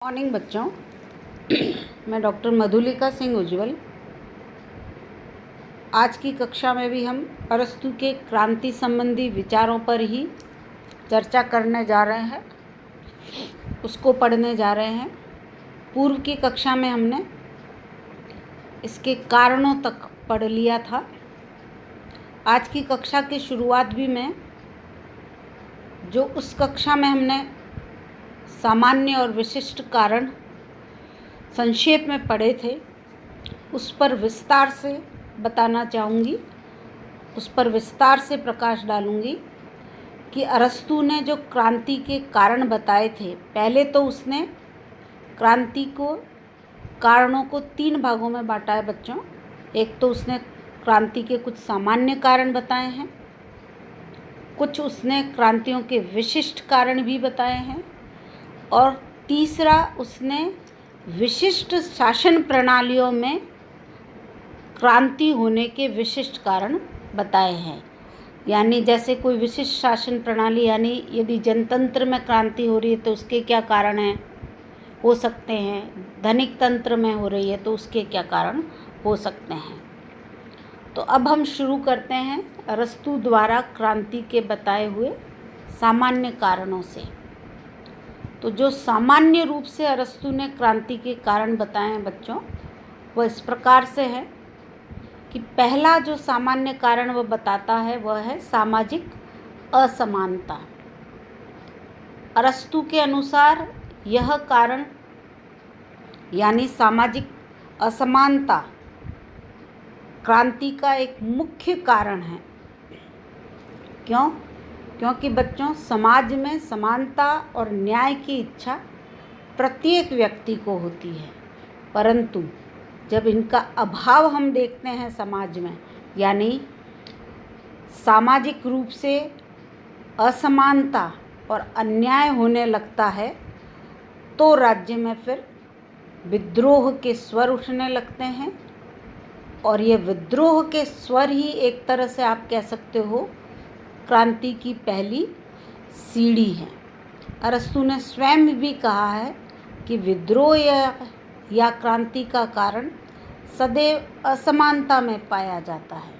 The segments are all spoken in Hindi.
मॉर्निंग बच्चों। मैं डॉक्टर मधुलिका सिंह उज्ज्वल। आज की कक्षा में भी हम अरस्तु के क्रांति संबंधी विचारों पर ही चर्चा करने जा रहे हैं, उसको पढ़ने जा रहे हैं। पूर्व की कक्षा में हमने इसके कारणों तक पढ़ लिया था। आज की कक्षा की शुरुआत भी मैं जो उस कक्षा में हमने सामान्य और विशिष्ट कारण संक्षेप में पढ़े थे उस पर विस्तार से बताना चाहूँगी, उस पर विस्तार से प्रकाश डालूँगी कि अरस्तु ने जो क्रांति के कारण बताए थे, पहले तो उसने क्रांति को कारणों को 3 भागों में बांटा है बच्चों। एक तो उसने क्रांति के कुछ सामान्य कारण बताए हैं, कुछ उसने क्रांतियों के विशिष्ट कारण भी बताए हैं, और तीसरा उसने विशिष्ट शासन प्रणालियों में क्रांति होने के विशिष्ट कारण बताए हैं। यानी जैसे कोई विशिष्ट शासन प्रणाली, यानी यदि जनतंत्र में क्रांति हो रही है तो उसके क्या कारण हैं, हो सकते हैं। धनिक तंत्र में हो रही है तो उसके क्या कारण हो सकते हैं। तो अब हम शुरू करते हैं अरस्तु द्वारा क्रांति के बताए हुए सामान्य कारणों से। तो जो सामान्य रूप से अरस्तु ने क्रांति के कारण बताए हैं बच्चों, वह इस प्रकार से है कि पहला जो सामान्य कारण वह बताता है वह है सामाजिक असमानता। अरस्तु के अनुसार यह कारण यानी सामाजिक असमानता क्रांति का एक मुख्य कारण है। क्यों? क्योंकि बच्चों, समाज में समानता और न्याय की इच्छा प्रत्येक व्यक्ति को होती है, परंतु जब इनका अभाव हम देखते हैं समाज में, यानी सामाजिक रूप से असमानता और अन्याय होने लगता है, तो राज्य में फिर विद्रोह के स्वर उठने लगते हैं। और ये विद्रोह के स्वर ही एक तरह से आप कह सकते हो क्रांति की पहली सीढ़ी है। अरस्तु ने स्वयं भी कहा है कि विद्रोह या क्रांति का कारण सदैव असमानता में पाया जाता है।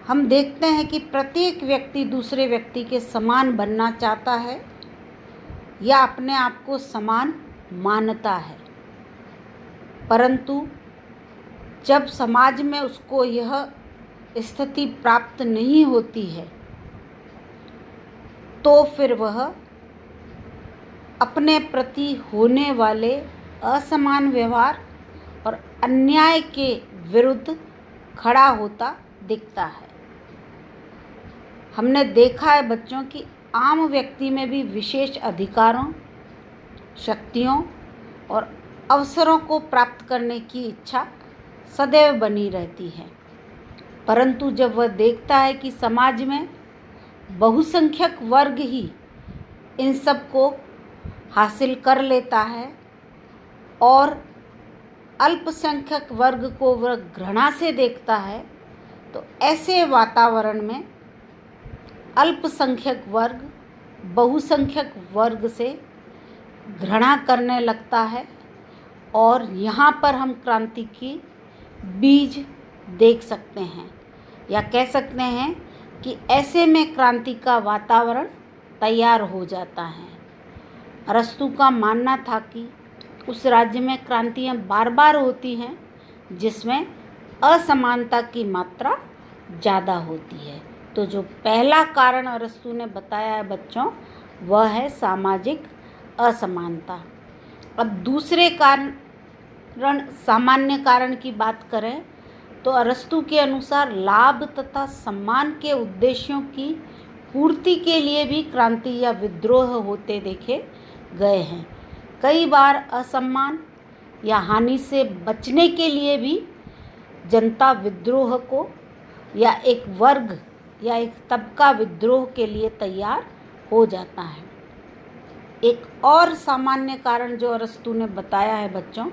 हम देखते हैं कि प्रत्येक व्यक्ति दूसरे व्यक्ति के समान बनना चाहता है या अपने आप को समान मानता है, परंतु जब समाज में उसको यह स्थिति प्राप्त नहीं होती है तो फिर वह अपने प्रति होने वाले असमान व्यवहार और अन्याय के विरुद्ध खड़ा होता दिखता है। हमने देखा है बच्चों कि आम व्यक्ति में भी विशेष अधिकारों, शक्तियों और अवसरों को प्राप्त करने की इच्छा सदैव बनी रहती है, परंतु जब वह देखता है कि समाज में बहुसंख्यक वर्ग ही इन सब को हासिल कर लेता है और अल्पसंख्यक वर्ग को वह घृणा से देखता है, तो ऐसे वातावरण में अल्पसंख्यक वर्ग बहुसंख्यक वर्ग से घृणा करने लगता है। और यहाँ पर हम क्रांति की बीज देख सकते हैं, या कह सकते हैं कि ऐसे में क्रांति का वातावरण तैयार हो जाता है। अरस्तु का मानना था कि उस राज्य में क्रांतियाँ बार बार होती हैं जिसमें असमानता की मात्रा ज़्यादा होती है। तो जो पहला कारण अरस्तु ने बताया है बच्चों, वह है सामाजिक असमानता। अब दूसरे कारण, सामान्य कारण की बात करें तो अरस्तु के अनुसार लाभ तथा सम्मान के उद्देश्यों की पूर्ति के लिए भी क्रांति या विद्रोह होते देखे गए हैं। कई बार असम्मान या हानि से बचने के लिए भी जनता विद्रोह को या एक वर्ग या एक तबका विद्रोह के लिए तैयार हो जाता है। एक और सामान्य कारण जो अरस्तु ने बताया है बच्चों,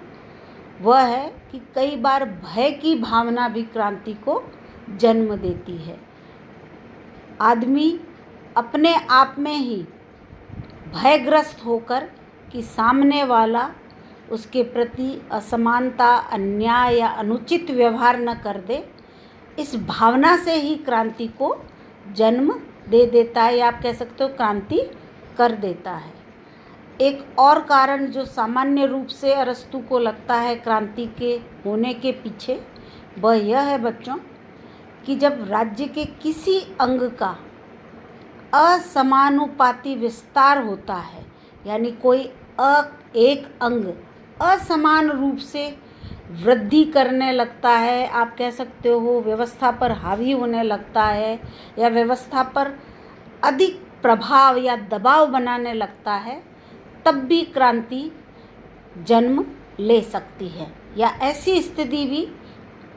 वह है कि कई बार भय की भावना भी क्रांति को जन्म देती है। आदमी अपने आप में ही भयग्रस्त होकर कि सामने वाला उसके प्रति असमानता, अन्याय या अनुचित व्यवहार न कर दे, इस भावना से ही क्रांति को जन्म दे देता है, या आप कह सकते हो क्रांति कर देता है। एक और कारण जो सामान्य रूप से अरस्तु को लगता है क्रांति के होने के पीछे, वह यह है बच्चों कि जब राज्य के किसी अंग का असमानुपाती विस्तार होता है, यानी कोई एक अंग असमान रूप से वृद्धि करने लगता है, आप कह सकते हो व्यवस्था पर हावी होने लगता है, या व्यवस्था पर अधिक प्रभाव या दबाव बनाने लगता है, तब भी क्रांति जन्म ले सकती है, या ऐसी स्थिति भी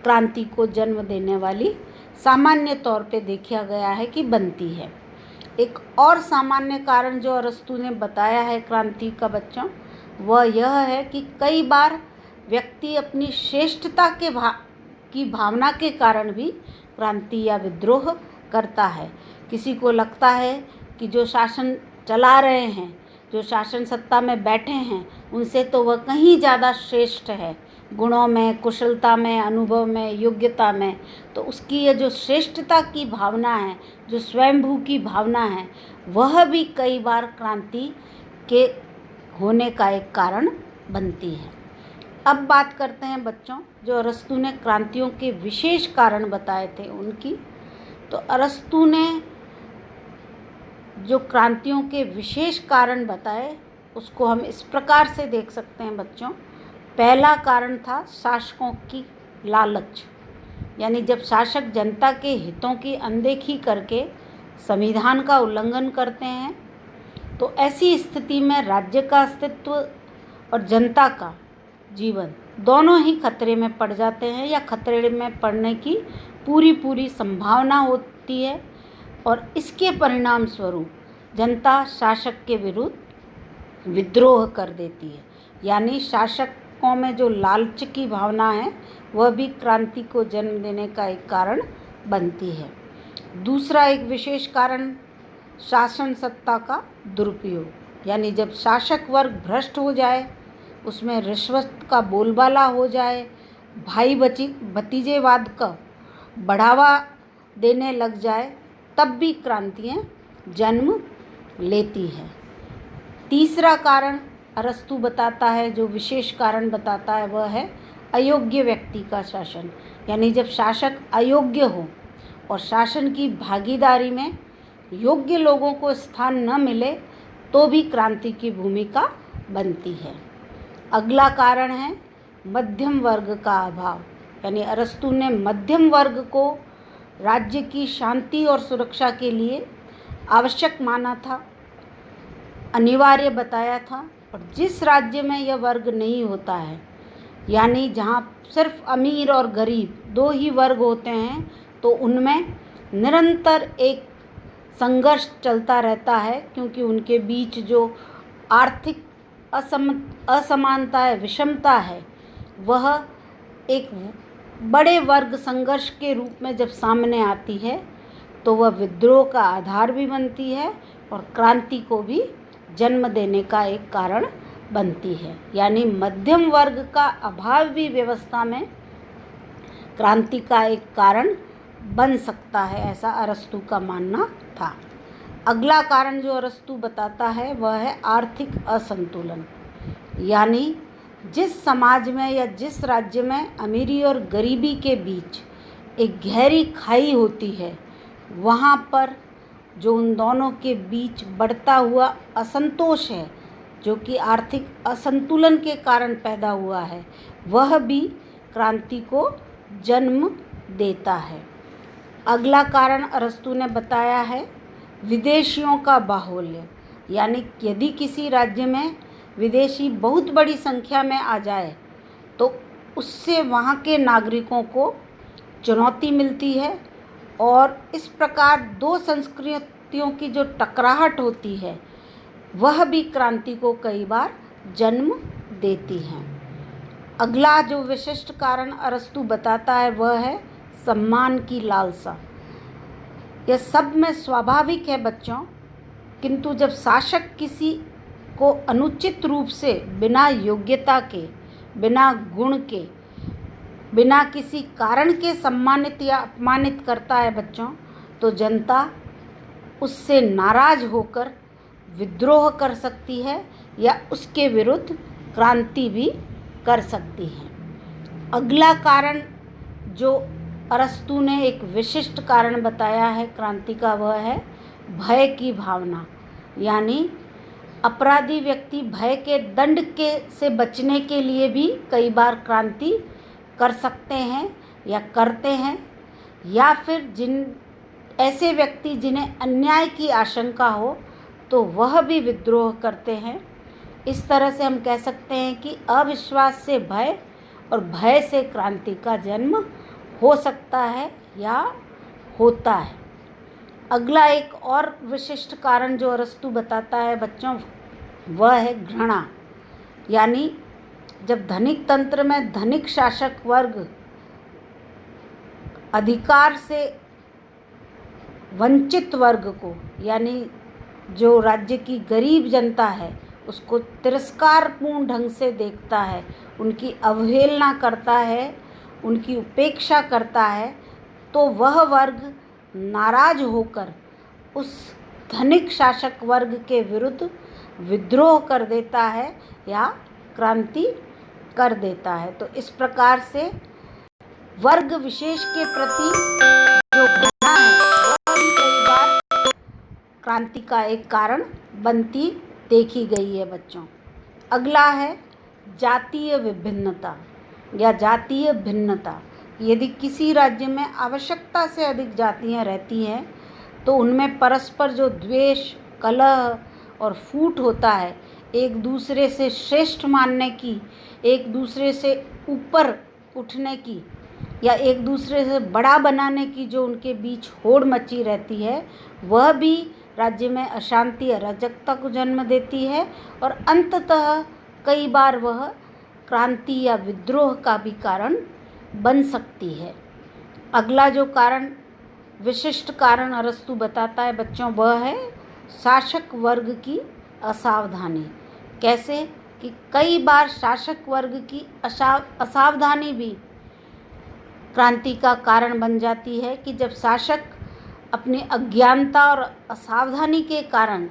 क्रांति को जन्म देने वाली सामान्य तौर पे देखा गया है कि बनती है। एक और सामान्य कारण जो अरस्तु ने बताया है क्रांति का बच्चों, वह यह है कि कई बार व्यक्ति अपनी श्रेष्ठता की भावना के कारण भी क्रांति या विद्रोह करता है। किसी को लगता है कि जो शासन चला रहे हैं, जो शासन सत्ता में बैठे हैं, उनसे तो वह कहीं ज़्यादा श्रेष्ठ है, गुणों में, कुशलता में, अनुभव में, योग्यता में। तो उसकी ये जो श्रेष्ठता की भावना है, जो स्वयंभू की भावना है, वह भी कई बार क्रांति के होने का एक कारण बनती है। अब बात करते हैं बच्चों, जो अरस्तु ने क्रांतियों के विशेष कारण बताए थे उनकी। तो अरस्तु ने जो क्रांतियों के विशेष कारण बताए, उसको हम इस प्रकार से देख सकते हैं बच्चों। पहला कारण था शासकों की लालच, यानी जब शासक जनता के हितों की अनदेखी करके संविधान का उल्लंघन करते हैं, तो ऐसी स्थिति में राज्य का अस्तित्व और जनता का जीवन दोनों ही खतरे में पड़ जाते हैं, या खतरे में पड़ने की पूरी संभावना होती है, और इसके परिणाम स्वरूप जनता शासक के विरुद्ध विद्रोह कर देती है। यानी शासकों में जो लालच की भावना है, वह भी क्रांति को जन्म देने का एक कारण बनती है। दूसरा एक विशेष कारण शासन सत्ता का दुरुपयोग, यानी जब शासक वर्ग भ्रष्ट हो जाए, उसमें रिश्वत का बोलबाला हो जाए, भाई भतीजेवाद का बढ़ावा देने लग जाए, तब भी क्रांतियाँ जन्म लेती है। तीसरा कारण अरस्तु बताता है, जो विशेष कारण बताता है, वह है अयोग्य व्यक्ति का शासन। यानी जब शासक अयोग्य हो और शासन की भागीदारी में योग्य लोगों को स्थान न मिले, तो भी क्रांति की भूमिका बनती है। अगला कारण है मध्यम वर्ग का अभाव, यानी अरस्तु ने मध्यम वर्ग को राज्य की शांति और सुरक्षा के लिए आवश्यक माना था, अनिवार्य बताया था। और जिस राज्य में यह वर्ग नहीं होता है, यानी जहाँ सिर्फ अमीर और गरीब दो ही वर्ग होते हैं, तो उनमें निरंतर एक संघर्ष चलता रहता है, क्योंकि उनके बीच जो आर्थिक असमानता है, विषमता है, वह एक बड़े वर्ग संघर्ष के रूप में जब सामने आती है, तो वह विद्रोह का आधार भी बनती है और क्रांति को भी जन्म देने का एक कारण बनती है। यानी मध्यम वर्ग का अभाव भी व्यवस्था में क्रांति का एक कारण बन सकता है, ऐसा अरस्तु का मानना था। अगला कारण जो अरस्तु बताता है, वह है आर्थिक असंतुलन। यानी जिस समाज में या जिस राज्य में अमीरी और गरीबी के बीच एक गहरी खाई होती है, वहाँ पर जो उन दोनों के बीच बढ़ता हुआ असंतोष है, जो कि आर्थिक असंतुलन के कारण पैदा हुआ है, वह भी क्रांति को जन्म देता है। अगला कारण अरस्तु ने बताया है विदेशियों का बाहुल्य। यानी यदि किसी राज्य में विदेशी बहुत बड़ी संख्या में आ जाए, तो उससे वहाँ के नागरिकों को चुनौती मिलती है, और इस प्रकार दो संस्कृतियों की जो टकराहट होती है, वह भी क्रांति को कई बार जन्म देती है। अगला जो विशिष्ट कारण अरस्तु बताता है, वह है सम्मान की लालसा। यह सब में स्वाभाविक है बच्चों, किंतु जब शासक किसी को अनुचित रूप से बिना योग्यता के, बिना गुण के, बिना किसी कारण के सम्मानित या अपमानित करता है बच्चों, तो जनता उससे नाराज होकर विद्रोह कर सकती है या उसके विरुद्ध क्रांति भी कर सकती है। अगला कारण जो अरस्तु ने एक विशिष्ट कारण बताया है क्रांति का, वह है भय की भावना। यानी अपराधी व्यक्ति भय के दंड के से बचने के लिए भी कई बार क्रांति कर सकते हैं या करते हैं, या फिर ऐसे व्यक्ति जिन्हें अन्याय की आशंका हो तो वह भी विद्रोह करते हैं। इस तरह से हम कह सकते हैं कि अविश्वास से भय और भय से क्रांति का जन्म हो सकता है या होता है। अगला एक और विशिष्ट कारण जो अरस्तु बताता है बच्चों, वह है घृणा। यानी जब धनिक तंत्र में धनिक शासक वर्ग अधिकार से वंचित वर्ग को, यानी जो राज्य की गरीब जनता है, उसको तिरस्कारपूर्ण ढंग से देखता है, उनकी अवहेलना करता है, उनकी उपेक्षा करता है, तो वह वर्ग नाराज होकर उस धनिक शासक वर्ग के विरुद्ध विद्रोह कर देता है या क्रांति कर देता है। तो इस प्रकार से वर्ग विशेष के प्रति जो घृणा है वह भी कई बार क्रांति का एक कारण बनती देखी गई है बच्चों। अगला है जातीय विभिन्नता या जातीय भिन्नता। यदि किसी राज्य में आवश्यकता से अधिक जातियां रहती हैं तो उनमें परस्पर जो द्वेष, कलह और फूट होता है, एक दूसरे से श्रेष्ठ मानने की, एक दूसरे से ऊपर उठने की या एक दूसरे से बड़ा बनाने की जो उनके बीच होड़ मची रहती है, वह भी राज्य में अशांति, अराजकता को जन्म देती है और अंततः कई बार वह क्रांति या विद्रोह का भी कारण बन सकती है। अगला जो कारण, विशिष्ट कारण अरस्तु बताता है बच्चों, वह है शासक वर्ग की असावधानी। कैसे कि कई बार शासक वर्ग की असावधानी भी क्रांति का कारण बन जाती है कि जब शासक अपनी अज्ञानता और असावधानी के कारण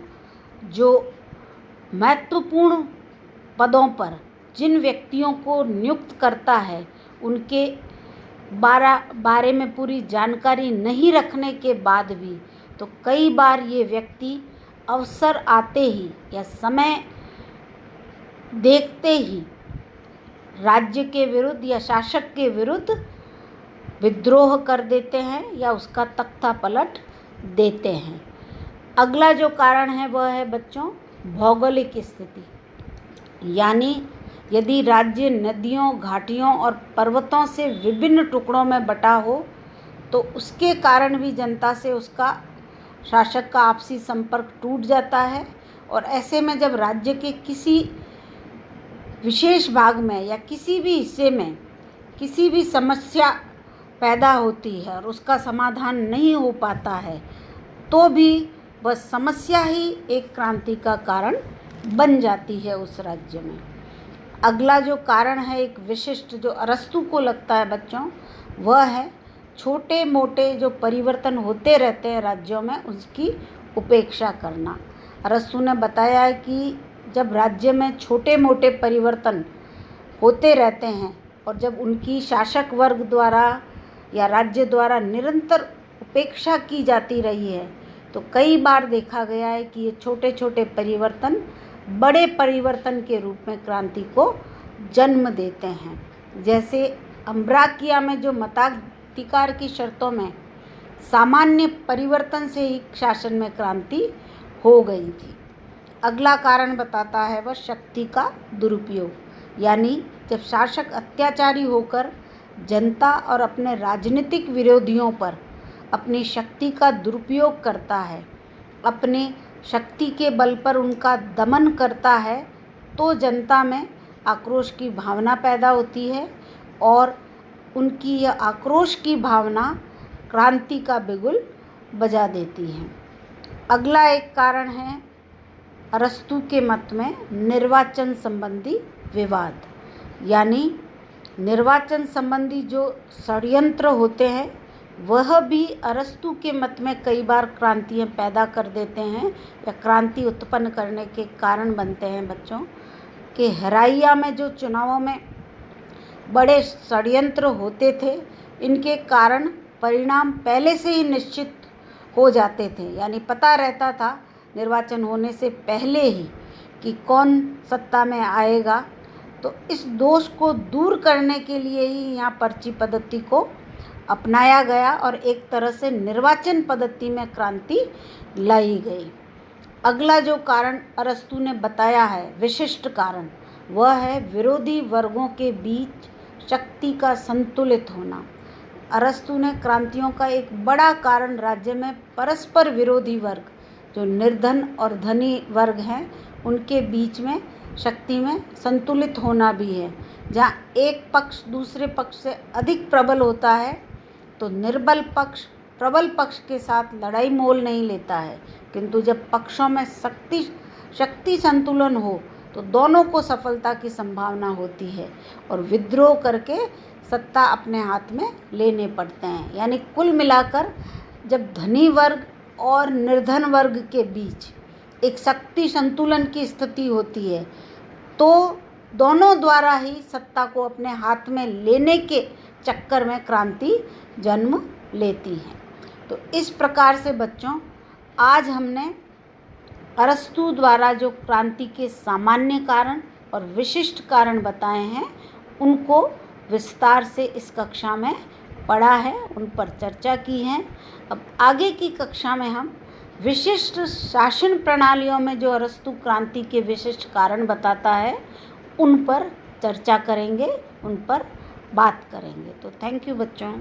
जो महत्वपूर्ण पदों पर जिन व्यक्तियों को नियुक्त करता है, उनके बारे में पूरी जानकारी नहीं रखने के बाद भी तो कई बार ये व्यक्ति अवसर आते ही या समय देखते ही राज्य के विरुद्ध या शासक के विरुद्ध विद्रोह कर देते हैं या उसका तख्ता पलट देते हैं। अगला जो कारण है वह है बच्चों भौगोलिक स्थिति। यानी यदि राज्य नदियों, घाटियों और पर्वतों से विभिन्न टुकड़ों में बटा हो तो उसके कारण भी जनता से उसका शासक का आपसी संपर्क टूट जाता है। और ऐसे में जब राज्य के किसी विशेष भाग में या किसी भी हिस्से में किसी भी समस्या पैदा होती है और उसका समाधान नहीं हो पाता है, तो भी वह समस्या ही एक क्रांति का कारण बन जाती है उस राज्य में। अगला जो कारण है एक विशिष्ट जो अरस्तु को लगता है बच्चों, वह है छोटे मोटे जो परिवर्तन होते रहते हैं राज्यों में, उसकी उपेक्षा करना। अरस्तु ने बताया है कि जब राज्य में छोटे मोटे परिवर्तन होते रहते हैं और जब उनकी शासक वर्ग द्वारा या राज्य द्वारा निरंतर उपेक्षा की जाती रही है, तो कई बार देखा गया है कि ये छोटे छोटे परिवर्तन बड़े परिवर्तन के रूप में क्रांति को जन्म देते हैं। जैसे अम्ब्राकिया में जो मताधिकार की शर्तों में सामान्य परिवर्तन से ही शासन में क्रांति हो गई थी। अगला कारण बताता है वह शक्ति का दुरुपयोग। यानी जब शासक अत्याचारी होकर जनता और अपने राजनीतिक विरोधियों पर अपनी शक्ति का दुरुपयोग करता है, अपने शक्ति के बल पर उनका दमन करता है, तो जनता में आक्रोश की भावना पैदा होती है और उनकी यह आक्रोश की भावना क्रांति का बिगुल बजा देती है। अगला एक कारण है अरस्तू के मत में निर्वाचन संबंधी विवाद, यानी निर्वाचन संबंधी जो षड्यंत्र होते हैं वह भी अरस्तू के मत में कई बार क्रांतियाँ पैदा कर देते हैं या क्रांति उत्पन्न करने के कारण बनते हैं। बच्चों के हराइया में जो चुनावों में बड़े षड्यंत्र होते थे, इनके कारण परिणाम पहले से ही निश्चित हो जाते थे, यानी पता रहता था निर्वाचन होने से पहले ही कि कौन सत्ता में आएगा। तो इस दोष को दूर करने के लिए ही यहाँ पर्ची पद्धति को अपनाया गया और एक तरह से निर्वाचन पद्धति में क्रांति लाई गई। अगला जो कारण अरस्तू ने बताया है, विशिष्ट कारण, वह है विरोधी वर्गों के बीच शक्ति का संतुलित होना। अरस्तू ने क्रांतियों का एक बड़ा कारण राज्य में परस्पर विरोधी वर्ग, जो निर्धन और धनी वर्ग हैं, उनके बीच में शक्ति में संतुलित होना भी है। जहाँ एक पक्ष दूसरे पक्ष से अधिक प्रबल होता है तो निर्बल पक्ष प्रबल पक्ष के साथ लड़ाई मोल नहीं लेता है, किंतु जब पक्षों में शक्ति संतुलन हो तो दोनों को सफलता की संभावना होती है और विद्रोह करके सत्ता अपने हाथ में लेने पड़ते हैं। यानी कुल मिलाकर जब धनी वर्ग और निर्धन वर्ग के बीच एक शक्ति संतुलन की स्थिति होती है तो दोनों द्वारा ही सत्ता को अपने हाथ में लेने के चक्कर में क्रांति जन्म लेती है। तो इस प्रकार से बच्चों आज हमने अरस्तू द्वारा जो क्रांति के सामान्य कारण और विशिष्ट कारण बताए हैं उनको विस्तार से इस कक्षा में पढ़ा है, उन पर चर्चा की है। अब आगे की कक्षा में हम विशिष्ट शासन प्रणालियों में जो अरस्तू क्रांति के विशिष्ट कारण बताता है उन पर चर्चा करेंगे, उन पर बात करेंगे। तो थैंक यू बच्चों।